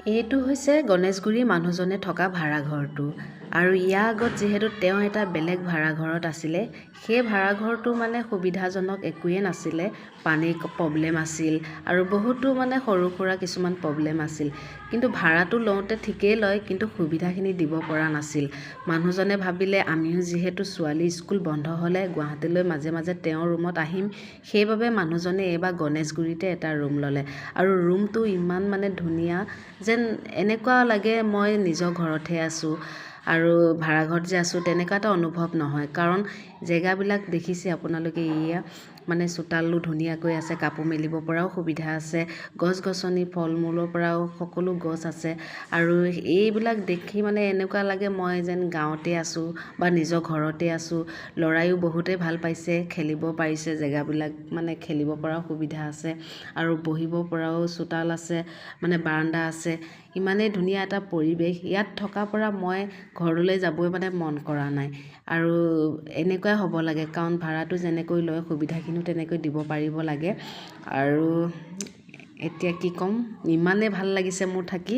এইটো হৈছে গণেশগুৰি মানুহজনে থকা ভাড়াঘৰটো আৰু ইয়াৰ আগত যিহেতু তেওঁ এটা বেলেগ ভাড়াঘৰত আছিলে সেই ভাড়াঘৰটো মানে সুবিধাজনক একোৱে নাছিলে পানীৰ প্ৰব্লেম আছিল আৰু বহুতো মানে সৰু সুৰা কিছুমান প্ৰব্লেম আছিল কিন্তু ভাড়াটো লওঁতে ঠিকেই লয় কিন্তু সুবিধাখিনি দিব পৰা নাছিল মানুহজনে ভাবিলে আমিও যিহেতু ছোৱালী স্কুল বন্ধ হ'লে গুৱাহাটীলৈ মাজে মাজে তেওঁৰ ৰুমত আহিম সেইবাবে মানুহজনে এইবাৰ গণেশগুৰিতে এটা ৰুম ল'লে আৰু ৰুমটো ইমান মানে ধুনীয়া যেন এনেকুৱা লাগে মই নিজৰ ঘৰতহে আছোঁ আৰু ভাড়াঘৰত যে আছোঁ তেনেকুৱা এটা অনুভৱ নহয় কাৰণ জেগাবিলাক দেখিছে আপোনালোকে এয়া মানে চোতালো ধুনীয়াকৈ আছে কাপোৰ মেলিব পৰাও সুবিধা আছে গছ গছনি ফল মূলৰ পৰাও সকলো গছ আছে আৰু এইবিলাক দেখি মানে এনেকুৱা লাগে মই যেন গাঁৱতে আছোঁ বা নিজৰ ঘৰতে আছোঁ ল'ৰায়ো বহুতেই ভাল পাইছে খেলিব পাৰিছে জেগাবিলাক মানে খেলিব পৰাও সুবিধা আছে আৰু বহিব পৰাও চোতাল আছে মানে বাৰান্দা আছে ইমানেই ধুনীয়া এটা পৰিৱেশ ইয়াত থকাৰ পৰা মই ঘৰলৈ যাবই মানে মন কৰা নাই আৰু এনেকুৱাই হ'ব লাগে কাৰণ ভাড়াটো যেনেকৈ লয় সুবিধাখিনিও তেনেকৈ দিব পাৰিব লাগে আৰু এতিয়া কি ক'ম ইমানেই ভাল লাগিছে মোৰ থাকি